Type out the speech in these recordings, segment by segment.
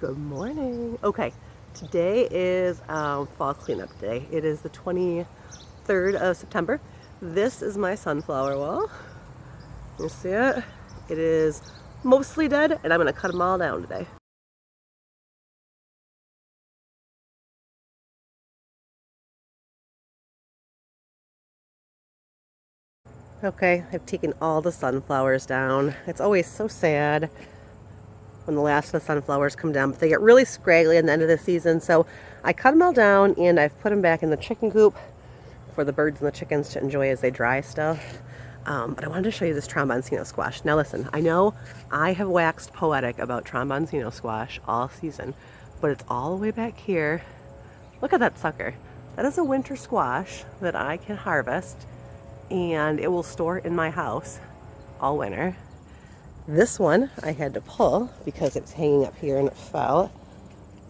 Good morning. Okay, today is fall cleanup day. It is the 23rd of September. This is my sunflower wall. You see it? It is mostly dead, and I'm going to cut them all down today. Okay, I've taken all the sunflowers down. It's always so sad when the last of the sunflowers come down, but they get really scraggly at the end of the season. So I cut them all down and I've put them back in the chicken coop for the birds and the chickens to enjoy as they dry still. But I wanted to show you this tromboncino squash. Now listen, I know I have waxed poetic about tromboncino squash all season, but it's all the way back here. Look at that sucker. That is a winter squash that I can harvest and it will store in my house all winter. This one I had to pull because it was hanging up here and it fell.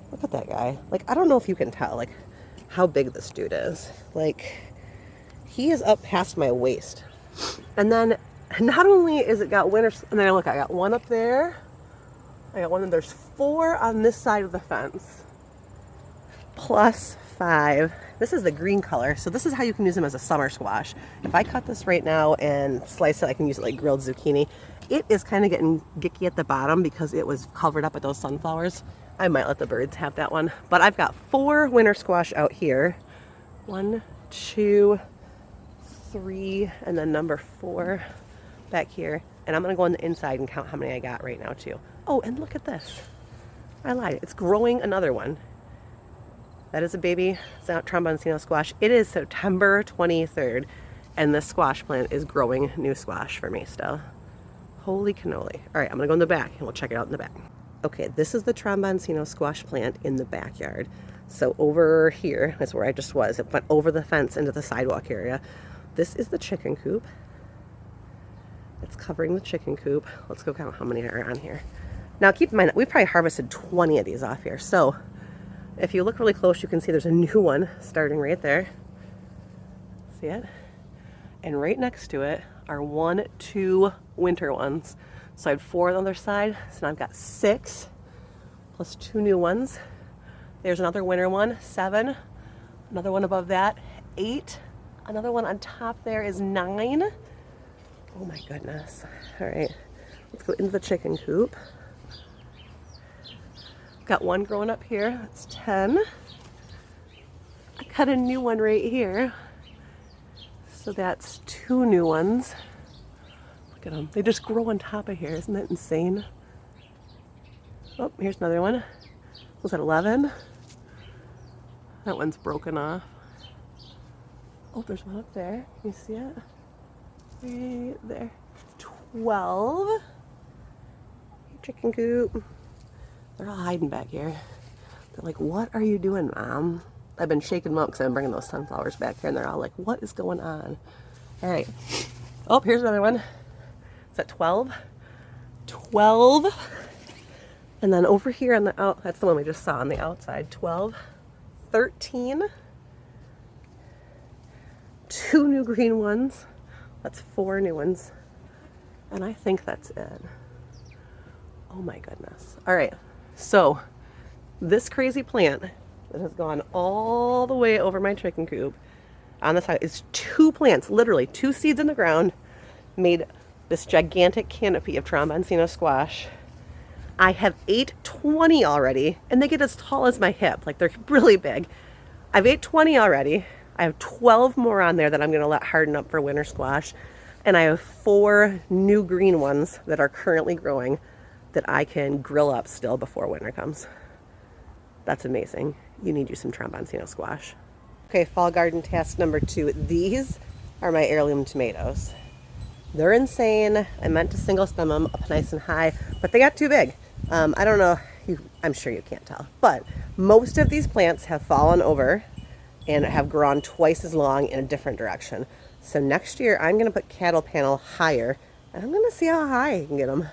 Look at that guy. Like, I don't know if you can tell, like, how big this dude is. Like, he is up past my waist. And then, not only is it got winter, and then look, I got one up there. I got one, and there's 4 on this side of the fence. Plus 5. This is the green color, so this is how you can use them as a summer squash. If I cut this right now and slice it, I can use it like grilled zucchini. It is kind of getting gicky at the bottom because it was covered up with those sunflowers. I might let the birds have that one. But I've got 4 winter squash out here. 1, 2, 3, and then number 4 back here. And I'm going to go on the inside and count how many I got right now too. Oh, and look at this. I lied. It's growing another one. That is a baby tromboncino squash. It is September 23rd, and this squash plant is growing new squash for me still. Holy cannoli. All right, I'm gonna go in the back and we'll check it out in the back. Okay, this is the tromboncino squash plant in the backyard. So over here, that's where I just was. It went over the fence into the sidewalk area. This is the chicken coop. It's covering the chicken coop. Let's go count how many are on here. Now keep in mind, we probably harvested 20 of these off here. So if you look really close, you can see there's a new one starting right there. See it? And right next to it are 1, 2 winter ones. So I had 4 on the other side. So now I've got 6 plus 2 new ones. There's another winter one, 7. Another one above that, 8. Another one on top there is 9. Oh my goodness. All right, let's go into the chicken coop. Got 1 growing up here, that's 10. I got a new one right here. So that's 2 new ones. Look at them. They just grow on top of here. Isn't that insane? Oh, here's another one. Was that 11? That one's broken off. Oh, there's one up there. Can you see it? Right there. 12. Chicken coop. They're all hiding back here. They're like, what are you doing, Mom? I've been shaking them up because I'm bringing those sunflowers back here, and they're all like, what is going on? All right. Oh, here's another one. Is that 12? 12. And then over here on the that's the one we just saw on the outside. 12, 13. 2 new green ones. That's 4 new ones. And I think that's it. Oh my goodness. All right. So this crazy plant that has gone all the way over my chicken coop on the side is 2 plants, literally 2 seeds in the ground, made this gigantic canopy of tromboncino squash. I have ate 20 already, and they get as tall as my hip. Like, they're really big. I've ate 20 already. I have 12 more on there that I'm going to let harden up for winter squash. And I have 4 new green ones that are currently growing that I can grill up still before winter comes. That's amazing. You need you some tromboncino squash. Okay, fall garden task number 2. These are my heirloom tomatoes. They're insane. I meant to single stem them up nice and high, but they got too big. I don't know, I'm sure you can't tell, but most of these plants have fallen over and have grown twice as long in a different direction. So next year I'm gonna put cattle panel higher, and I'm gonna see how high I can get them.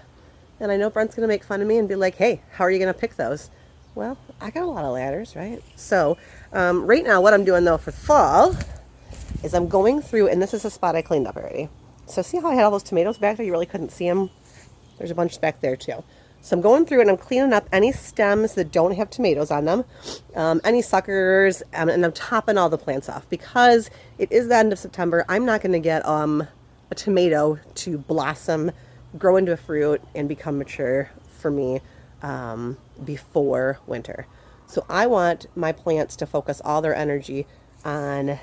And I know Brent's gonna make fun of me and be like, hey, how are you gonna pick those? Well, I got a lot of ladders, right? So right now what I'm doing though for fall is I'm going through, and this is a spot I cleaned up already. So see how I had all those tomatoes back there? You really couldn't see them. There's a bunch back there too. So I'm going through and I'm cleaning up any stems that don't have tomatoes on them, any suckers, and I'm topping all the plants off because it is the end of September. I'm not going to get a tomato to blossom, grow into a fruit, and become mature for me before winter. So I want my plants to focus all their energy on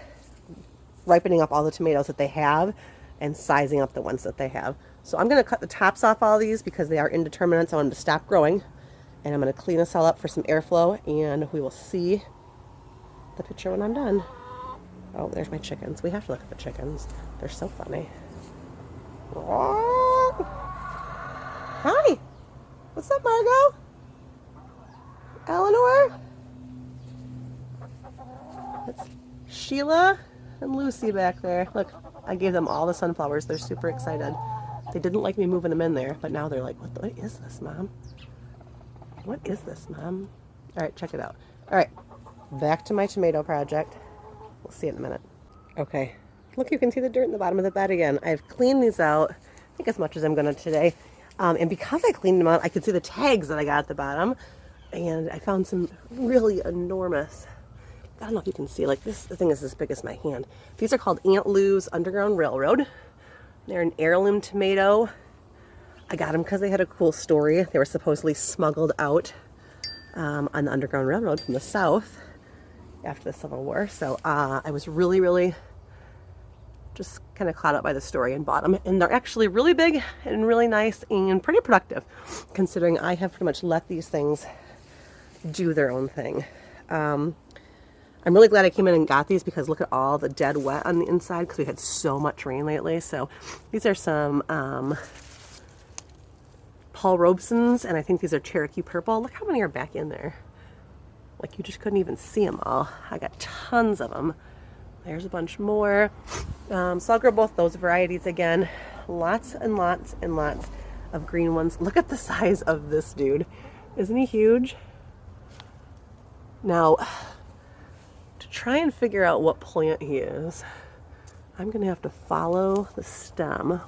ripening up all the tomatoes that they have and sizing up the ones that they have. So I'm going to cut the tops off all these because they are indeterminate. So I want them to stop growing. And I'm going to clean this all up for some airflow, and we will see the picture when I'm done. Oh, there's my chickens. We have to look at the chickens. They're so funny. Hi. What's up, Margot? Eleanor? That's Sheila and Lucy back there. Look, I gave them all the sunflowers. They're super excited. They didn't like me moving them in there, but now they're like, what is this, Mom? What is this, Mom? All right, check it out. All right, back to my tomato project. We'll see it in a minute. Okay, look, you can see the dirt in the bottom of the bed again. I've cleaned these out, I think as much as I'm going to today. And because I cleaned them out, I could see the tags that I got at the bottom. And I found some really enormous, I don't know if you can see, like this, the thing is as big as my hand. These are called Aunt Lou's Underground Railroad. They're an heirloom tomato. I got them because they had a cool story. They were supposedly smuggled out on the Underground Railroad from the South after the Civil War. So I was really, really just kind of caught up by the story and bought them. And they're actually really big and really nice and pretty productive, considering I have pretty much let these things do their own thing. I'm really glad I came in and got these because look at all the dead wet on the inside because we had so much rain lately. So these are some Paul Robesons, and I think these are Cherokee Purple. Look how many are back in there. Like you just couldn't even see them all. I got tons of them. There's a bunch more. So I'll grow both those varieties again. Lots and lots and lots of green ones. Look at the size of this dude. Isn't he huge? Now, to try and figure out what plant he is, I'm going to have to follow the stem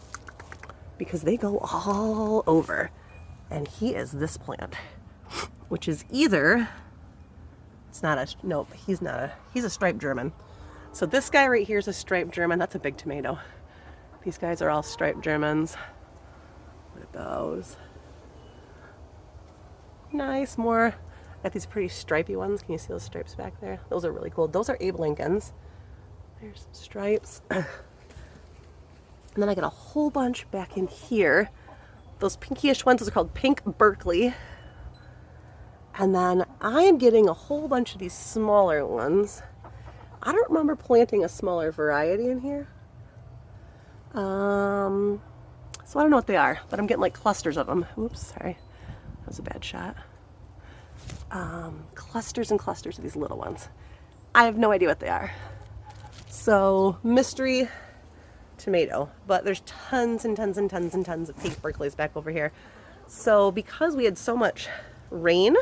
because they go all over. And he is this plant, which is either, it's not a, nope, he's not a, he's a striped German. So this guy right here is a striped German. That's a big tomato. These guys are all striped Germans. Look at those. Nice, more. Got these pretty stripy ones. Can you see those stripes back there? Those are really cool. Those are Abe Lincolns. There's some stripes. And then I got a whole bunch back in here. Those pinkyish ones, those are called Pink Berkeley. And then I am getting a whole bunch of these smaller ones. I don't remember planting a smaller variety in here. So I don't know what they are, but I'm getting like clusters of them. Oops, sorry. That was a bad shot. Clusters and clusters of these little ones. I have no idea what they are. So, mystery tomato. But there's tons and tons and tons and tons of Pink Berkeleys back over here. So, because we had so much rain,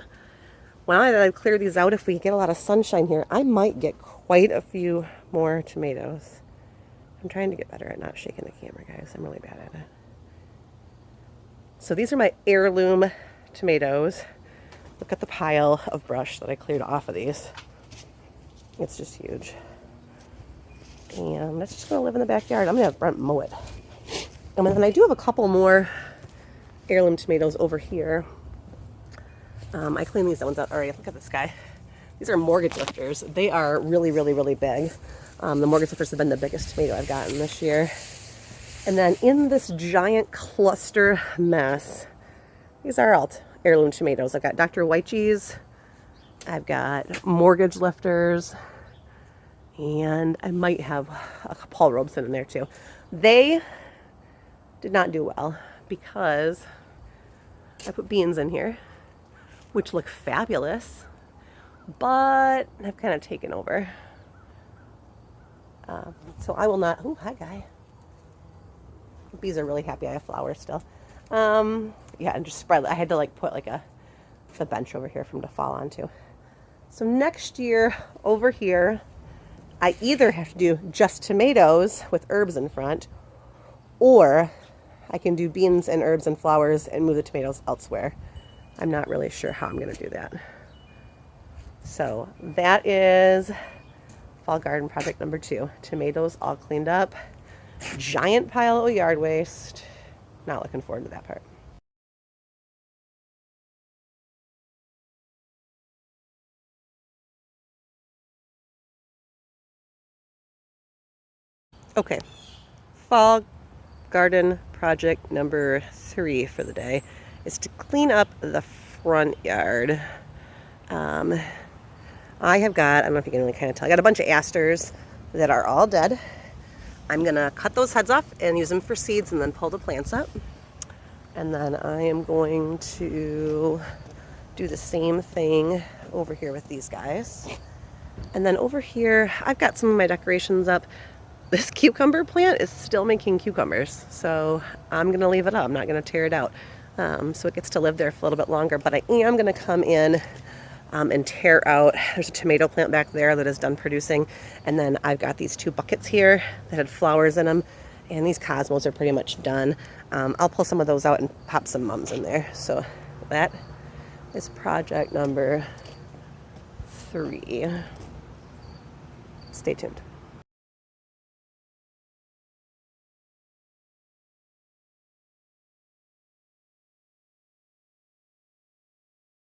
well, now that I've cleared these out, if we get a lot of sunshine here, I might get quite a few more tomatoes. I'm trying to get better at not shaking the camera, guys. I'm really bad at it. So these are my heirloom tomatoes. Look at the pile of brush that I cleared off of these. It's just huge. And that's just going to live in the backyard. I'm going to have Brent mow it. And then I do have a couple more heirloom tomatoes over here. I cleaned these ones out already. Look at this guy. These are mortgage lifters. They are really, really, really big. The mortgage lifters have been the biggest tomato I've gotten this year. And then in this giant cluster mess, these are all heirloom tomatoes. I've got Dr. Wychees. I've got mortgage lifters. And I might have a Paul Robeson in there too. They did not do well because I put beans in here, which look fabulous, but have kind of taken over. So I will not, oh, hi guy. Bees are really happy I have flowers still. Yeah, and just spread, I had to like put like a bench over here for them to fall onto. So next year over here, I either have to do just tomatoes with herbs in front, or I can do beans and herbs and flowers and move the tomatoes elsewhere. I'm not really sure how I'm going to do that. So that is fall garden project number 2. Tomatoes all cleaned up. Giant pile of yard waste. Not looking forward to that part. Okay, fall garden project number 3 for the day is to clean up the front yard. I have got, I don't know if you can really kind of tell, I got a bunch of asters that are all dead. I'm gonna cut those heads off and use them for seeds and then pull the plants up. And then I am going to do the same thing over here with these guys. And then over here, I've got some of my decorations up. This cucumber plant is still making cucumbers, so I'm gonna leave it up. I'm not gonna tear it out. So it gets to live there for a little bit longer, but I am gonna come in and tear out, there's a tomato plant back there that is done producing, and then I've got these 2 buckets here that had flowers in them, and these cosmos are pretty much done. I'll pull some of those out and pop some mums in there. So that is project number 3. Stay tuned.